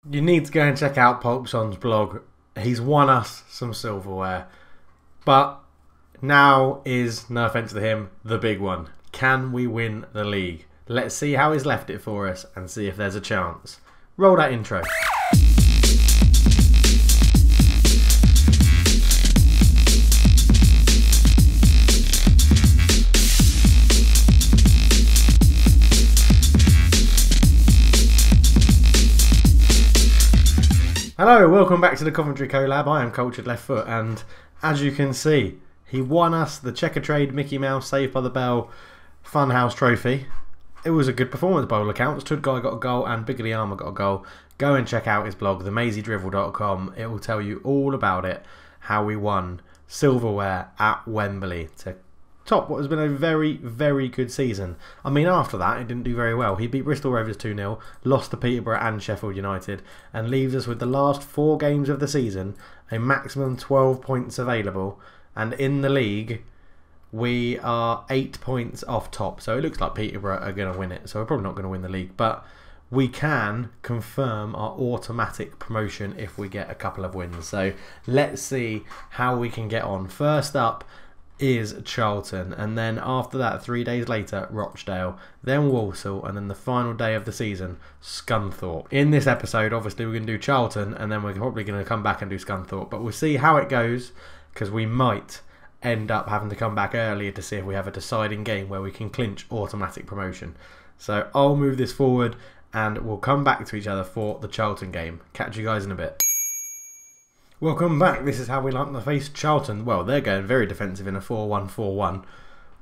You need to go and check out PulpSong's blog. He's won us some silverware. But now is, no offence to him, the big one. Can we win the league? Let's see how he's left it for us and see if there's a chance. Roll that intro. Hello, welcome back to the Coventry Collab. I am Cultured Left Foot, and as you can see, he won us the Checker Trade Mickey Mouse Saved by the Bell Funhouse Trophy. It was a good performance by all accounts. Tud Guy got a goal and Bigger the Armour got a goal. Go and check out his blog, themazydrivel.com. It will tell you all about it, how we won silverware at Wembley to top what has been a very, very good season. I mean, after that, it didn't do very well. He beat Bristol Rovers 2-0, lost to Peterborough and Sheffield United, and leaves us with the last 4 games of the season, a maximum 12 points available, and in the league, we are 8 points off top. So it looks like Peterborough are going to win it, so we're probably not going to win the league, but we can confirm our automatic promotion if we get a couple of wins. So let's see how we can get on. First up is Charlton, and then after that 3 days later Rochdale, then Walsall, and then the final day of the season Scunthorpe. In this episode obviously we're going to do Charlton, and then we're probably going to come back and do Scunthorpe, but we'll see how it goes, because we might end up having to come back earlier to see if we have a deciding game where we can clinch automatic promotion. So I'll move this forward and we'll come back to each other for the Charlton game. Catch you guys in a bit. Welcome back. This is how we like to face Charlton. Well, they're going very defensive in a 4-1-4-1.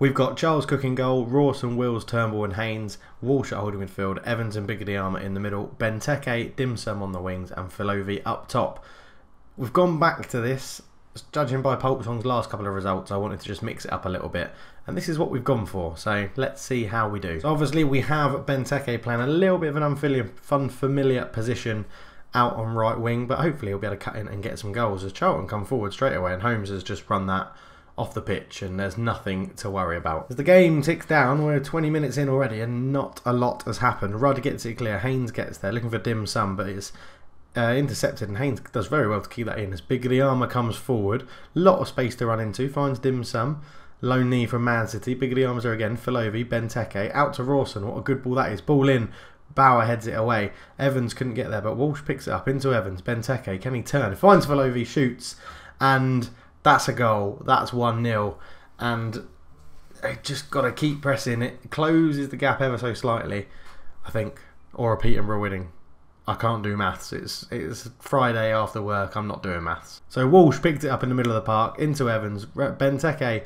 We've got Charles Cook in goal, Rawson, Wills, Turnbull and Haynes, Walsh at holding midfield, Evans and Bigger the Armour in the middle, Benteke, Dimsum on the wings and Filovi up top. We've gone back to this. Judging by PulpSong's last couple of results, I wanted to just mix it up a little bit. And this is what we've gone for, so let's see how we do. So obviously we have Benteke playing a little bit of an unfamiliar position out on right wing, but hopefully he'll be able to cut in and get some goals as Charlton come forward straight away, and Holmes has just run that off the pitch and there's nothing to worry about. As the game ticks down, we're 20 minutes in already and not a lot has happened. Rudd gets it clear, Haynes gets there, looking for Dim Sum, but it's intercepted, and Haynes does very well to keep that in as Bigger the Armour comes forward. Lot of space to run into, finds Dim Sum. Low knee from Man City, Bigger the Armours there again, Filovi, Benteke, out to Rawson, what a good ball that is, ball in. Bauer heads it away. Evans couldn't get there, but Walsh picks it up into Evans. Benteke, can he turn? Finds Filovi, shoots, and that's a goal. That's 1-0, and they just got to keep pressing. It closes the gap ever so slightly, I think, or a Peterborough winning. I can't do maths. It's Friday after work. I'm not doing maths. So Walsh picked it up in the middle of the park into Evans. Benteke,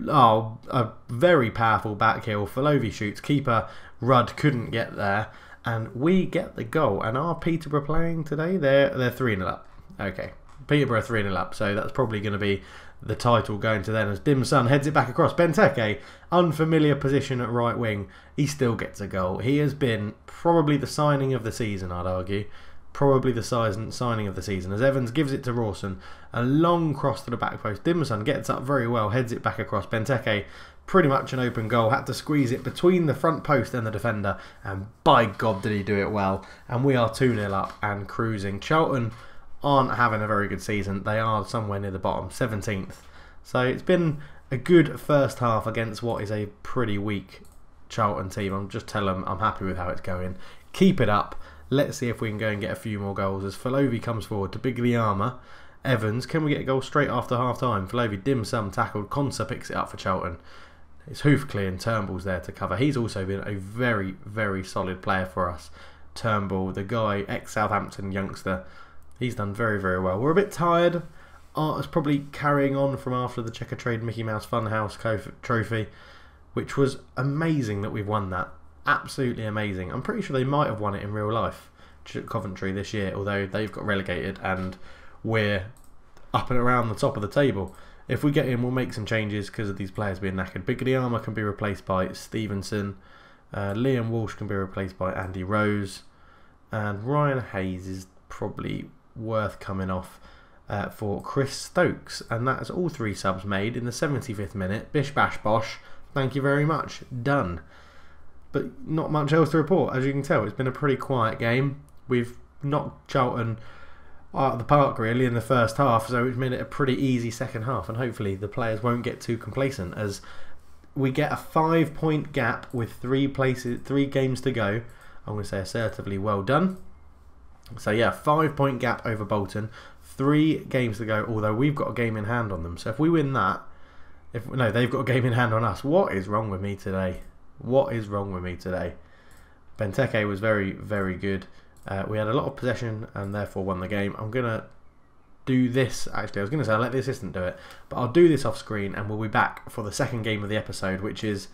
oh, a very powerful back heel. Filovi shoots. Keeper Rudd couldn't get there. And we get the goal. And are Peterborough playing today? They're 3-0 up. Okay. Peterborough 3-0 up. So that's probably going to be the title going to them as Dim Sum heads it back across. Benteke, unfamiliar position at right wing. He still gets a goal. He has been probably the signing of the season, I'd argue. Probably the signing of the season. As Evans gives it to Rawson. A long cross to the back post. Dim Sum gets up very well. Heads it back across. Benteke, pretty much an open goal, had to squeeze it between the front post and the defender, and by God did he do it well. And we are 2-0 up and cruising. Charlton aren't having a very good season. They are somewhere near the bottom, 17th. So it's been a good first half against what is a pretty weak Charlton team. I'm just telling them I'm happy with how it's going. Keep it up. Let's see if we can go and get a few more goals as Filovi comes forward to Bigger the Armour. Evans, can we get a goal straight after half time? Filovi, Dim Sum tackled, Conser picks it up for Charlton. It's hoof clear and Turnbull's there to cover. He's also been a very, very solid player for us. Turnbull, the guy, ex-Southampton youngster, he's done very, very well. We're a bit tired. It's probably carrying on from after the Checker Trade Mickey Mouse Funhouse Trophy, which was amazing that we've won that. Absolutely amazing. I'm pretty sure they might have won it in real life, Coventry, this year, although they've got relegated and we're up and around the top of the table. If we get in, we'll make some changes because of these players being knackered. Bigger the Armour can be replaced by Stevenson. Liam Walsh can be replaced by Andy Rose. And Ryan Hayes is probably worth coming off for Chris Stokes. And that's all 3 subs made in the 75th minute. Bish bash bosh. Thank you very much. Done. But not much else to report. As you can tell, it's been a pretty quiet game. We've knocked Charlton out of the park really in the first half, so it's made it a pretty easy second half, and hopefully the players won't get too complacent as we get a 5-point gap with 3 games to go. I'm going to say assertively well done. So yeah, 5-point gap over Bolton, 3 games to go, although we've got a game in hand on them. So if we win that, no, they've got a game in hand on us. What is wrong with me today? What is wrong with me today? Benteke was very, very good. We had a lot of possession and therefore won the game. I'm going to do this, actually, I was going to say I'll let the assistant do it, but I'll do this off screen and we'll be back for the second game of the episode, which is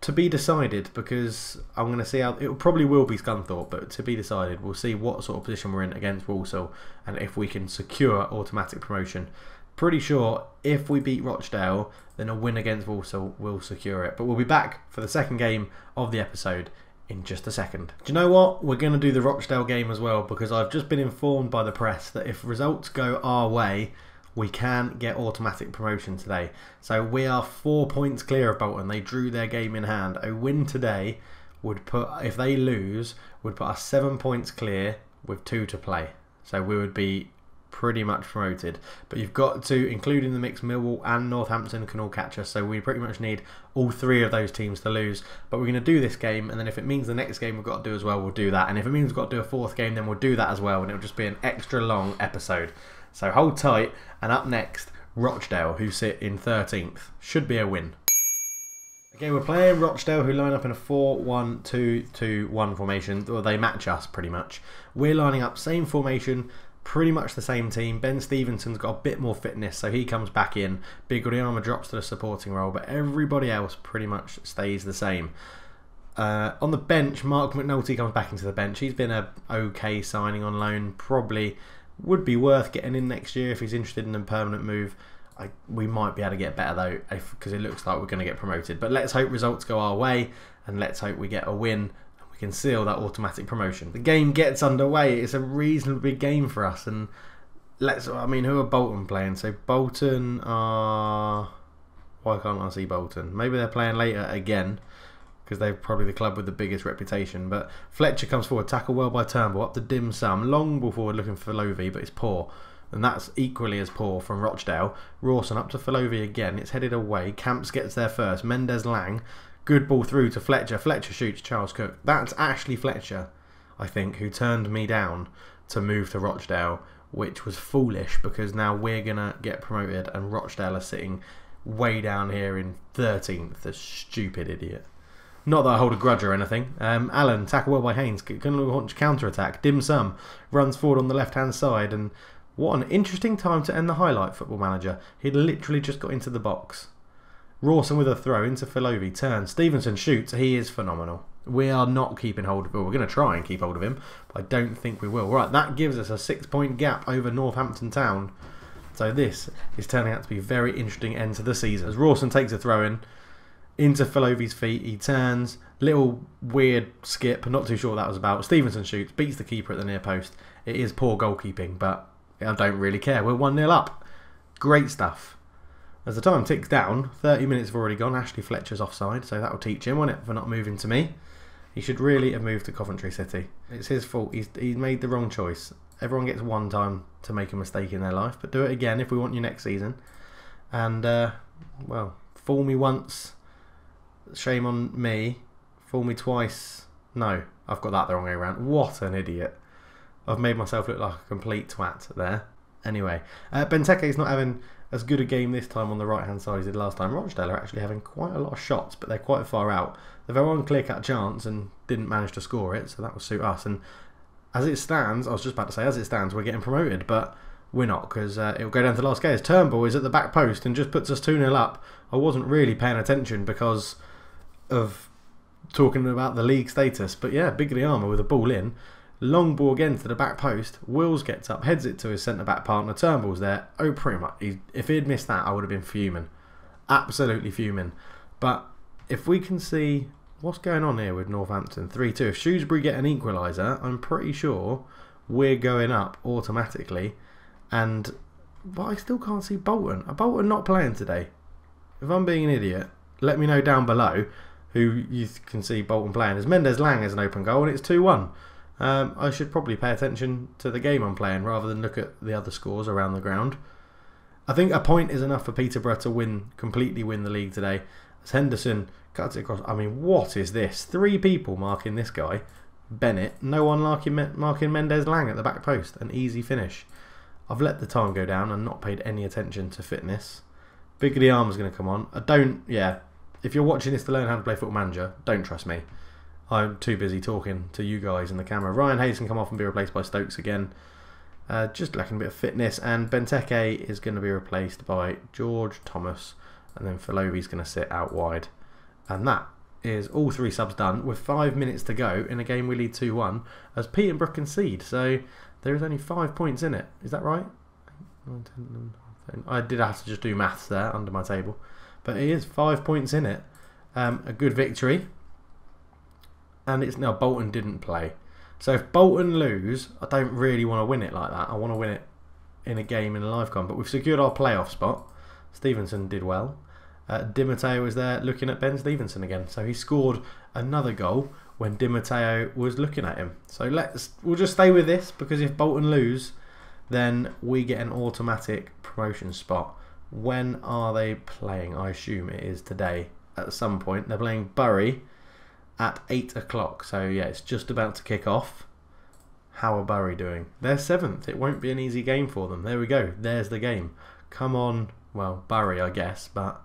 to be decided, because I'm going to see how, it probably will be Scunthorpe, but to be decided. We'll see what sort of position we're in against Walsall and if we can secure automatic promotion. Pretty sure if we beat Rochdale, then a win against Walsall will secure it. But we'll be back for the second game of the episode in just a second. Do you know what? We're going to do the Rochdale game as well, because I've just been informed by the press that if results go our way, we can get automatic promotion today. So we are 4 points clear of Bolton. They drew their game in hand. A win today would put, if they lose, would put us 7 points clear with 2 to play. So we would be pretty much promoted. But you've got to include in the mix Millwall and Northampton can all catch us, so we pretty much need all 3 of those teams to lose. But we're going to do this game, and then if it means the next game we've got to do as well, we'll do that. And if it means we've got to do a 4th game, then we'll do that as well, and it'll just be an extra long episode. So hold tight, and up next, Rochdale, who sit in 13th. Should be a win. Okay, we're playing Rochdale, who line up in a 4-1-2-2-1 formation. Well, they match us pretty much. We're lining up same formation, pretty much the same team. Ben Stevenson's got a bit more fitness, so he comes back in. Bigriama drops to the supporting role, but everybody else pretty much stays the same. On the bench, Mark McNulty comes back into the bench. He's been a okay signing on loan. Probably would be worth getting in next year if he's interested in a permanent move. We might be able to get better though, because it looks like we're going to get promoted. But let's hope results go our way, and let's hope we get a win and we can seal that automatic promotion. The game gets underway. It's a reasonably big game for us, and I mean, who are Bolton playing? So Bolton are, why can't I see Bolton? Maybe they're playing later again, because they're probably the club with the biggest reputation. But Fletcher comes forward, tackle well by Turnbull, up to Dim Sum, long ball forward looking for Lovey, but it's poor. And that's equally as poor from Rochdale. Rawson up to Falovi again. It's headed away. Camps gets there first. Mendes Lang. Good ball through to Fletcher. Fletcher shoots Charles Cook. That's Ashley Fletcher, I think, who turned me down to move to Rochdale, which was foolish because now we're going to get promoted and Rochdale are sitting way down here in 13th. The stupid idiot. Not that I hold a grudge or anything. Allen, tackle well by Haynes. Going to launch counter-attack. Dim Sum runs forward on the left-hand side, and what an interesting time to end the highlight, Football Manager. He'd literally just got into the box. Rawson with a throw into Filovi. Turns. Stevenson shoots. He is phenomenal. We are not keeping hold of him. We're going to try and keep hold of him, but I don't think we will. Right, that gives us a 6-point gap over Northampton Town. So this is turning out to be a very interesting end to the season. As Rawson takes a throw in into Filovi's feet, he turns. Little weird skip. Not too sure what that was about. Stevenson shoots. Beats the keeper at the near post. It is poor goalkeeping, but I don't really care. We're 1-0 up. Great stuff. As the time ticks down, 30 minutes have already gone. Ashley Fletcher's offside, so that'll teach him, won't it, for not moving to me. He should really have moved to Coventry City. It's his fault. He's made the wrong choice. Everyone gets one time to make a mistake in their life, but do it again if we want you next season. And, well, fool me once, shame on me. Fool me twice. No, I've got that the wrong way around. What an idiot. I've made myself look like a complete twat there. Anyway, Benteke's not having as good a game this time on the right-hand side as he did last time. Rochdale are actually having quite a lot of shots, but they're quite far out. They've had one clear-cut chance and didn't manage to score it, so that will suit us. And as it stands, I was just about to say, as it stands, we're getting promoted, but we're not, because it'll go down to the last game. Turnbull is at the back post and just puts us 2-0 up. I wasn't really paying attention because of talking about the league status, but yeah, Bigriama with a ball in. Long ball again to the back post. Wills gets up, heads it to his centre-back partner. Turnbull's there. Oh, pretty much. If he had missed that, I would have been fuming. Absolutely fuming. But if we can see what's going on here with Northampton, 3-2. If Shrewsbury get an equaliser, I'm pretty sure we're going up automatically. But I still can't see Bolton. Are Bolton not playing today? If I'm being an idiot, let me know down below who you can see Bolton playing. As Mendes Lang has an open goal, and it's 2-1. I should probably pay attention to the game I'm playing rather than look at the other scores around the ground. I think a point is enough for Peterborough to completely win the league today. As Henderson cuts it across. I mean, what is this? 3 people marking this guy. Bennett. No one marking Mendes Lang at the back post. An easy finish. I've let the time go down and not paid any attention to fitness. Big of the arm is going to come on. If you're watching this to learn how to play Football Manager, don't trust me. I'm too busy talking to you guys in the camera. Ryan Hayes can come off and be replaced by Stokes again. Just lacking a bit of fitness. And Benteke is going to be replaced by George Thomas. And then Filovi's going to sit out wide. And that is all 3 subs done with 5 minutes to go in a game we lead 2-1 as Peterborough concede. So there is only 5 points in it. Is that right? I did have to just do maths there under my table. But it is 5 points in it. A good victory. And it's now Bolton didn't play. So if Bolton lose, I don't really want to win it like that. I want to win it in a game in a live con. But we've secured our playoff spot. Stevenson did well. Di Matteo was there looking at Ben Stevenson again. So he scored another goal when Di Matteo was looking at him. So we'll just stay with this, because if Bolton lose, then we get an automatic promotion spot. When are they playing? I assume it is today at some point. They're playing Bury at 8 o'clock. So yeah, it's just about to kick off. How are Bury doing? They're 7th. It won't be an easy game for them. There we go. There's the game. Come on. Well, Bury, I guess, but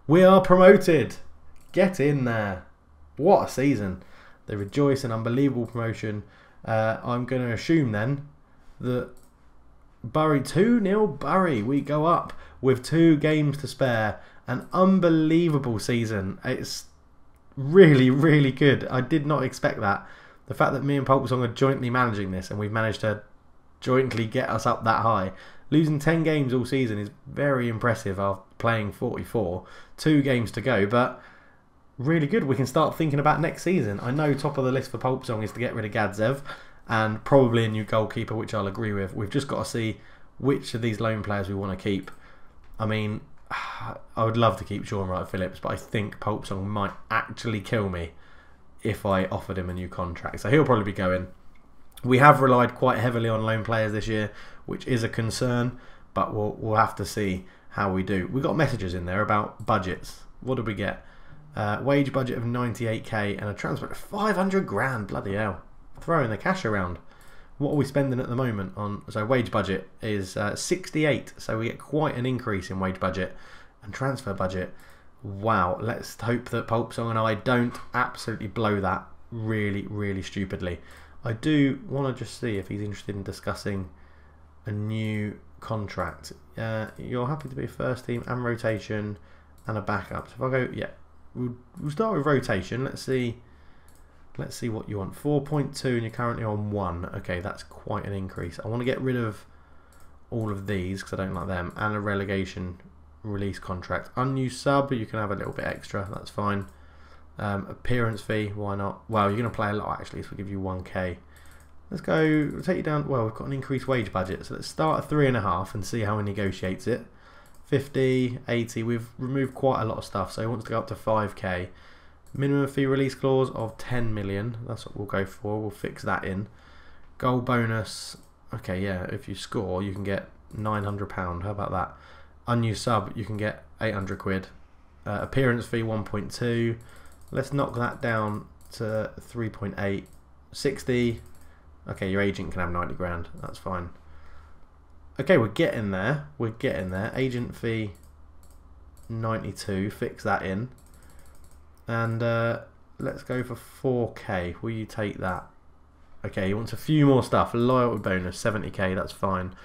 we are promoted. Get in there. What a season. They rejoice, an unbelievable promotion. I'm going to assume then that Bury 2-0 Bury. We go up with 2 games to spare. An unbelievable season. It's really, really good. I did not expect that. The fact that me and PulpSong are jointly managing this and we've managed to jointly get us up that high. Losing 10 games all season is very impressive after playing 44. 2 games to go, but really good. We can start thinking about next season. I know top of the list for PulpSong is to get rid of Gadzev and probably a new goalkeeper, which I'll agree with. We've just got to see which of these loan players we want to keep. I mean, I would love to keep Sean Wright-Phillips, but I think PulpSong might actually kill me if I offered him a new contract. So he'll probably be going. We have relied quite heavily on loan players this year, which is a concern, but we'll have to see how we do. We got messages in there about budgets. What did we get? Wage budget of 98k and a transfer of 500 grand. Bloody hell. Throwing the cash around. What are we spending at the moment on? So wage budget is 68, so we get quite an increase in wage budget and transfer budget. Wow, let's hope that PulpSong and I don't absolutely blow that really, really stupidly. I do want to just see if he's interested in discussing a new contract. You're happy to be a first team and rotation and a backup. So if I go, yeah, we'll start with rotation. Let's see what you want. 4.2 and you're currently on 1. Okay, that's quite an increase. I want to get rid of all of these because I don't like them, and a relegation release contract. Unused sub, you can have a little bit extra, that's fine. Appearance fee, why not? Well, you're going to play a lot actually, so we'll give you 1k. Let's go, we'll take you down. Well, we've got an increased wage budget, so let's start at 3.5 and see how he negotiates it. 50, 80, we've removed quite a lot of stuff, so he wants to go up to 5k. Minimum fee release clause of 10 million, that's what we'll go for, we'll fix that in. Goal bonus, okay, yeah, if you score, you can get £900, how about that? Unused sub, you can get 800 quid. Appearance fee 1.2. Let's knock that down to 3.8. 60. Okay, your agent can have 90 grand. That's fine. Okay, we're getting there. We're getting there. Agent fee 92. Fix that in. And let's go for 4k. Will you take that? Okay, he wants a few more stuff. Loyalty bonus 70k. That's fine.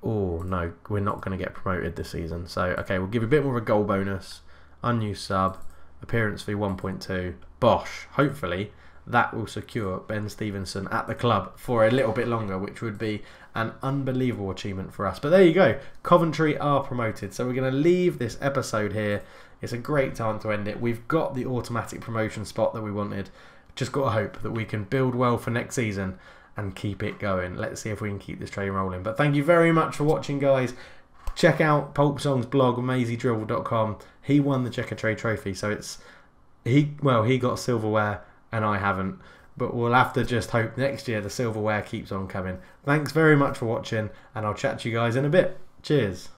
Oh, no, we're not going to get promoted this season. So, okay, we'll give you a bit more of a goal bonus. Unused sub. Appearance fee 1.2. Bosh. Hopefully, that will secure Ben Stevenson at the club for a little bit longer, which would be an unbelievable achievement for us. But there you go. Coventry are promoted. So we're going to leave this episode here. It's a great time to end it. We've got the automatic promotion spot that we wanted. Just got to hope that we can build well for next season and keep it going. Let's see if we can keep this train rolling. But thank you very much for watching, guys. Check out PulpSong's blog, amazydrill.com. He won the Checker Trade Trophy, so it's he got silverware and I haven't. but we'll have to just hope next year the silverware keeps on coming. Thanks very much for watching, and I'll chat to you guys in a bit. Cheers.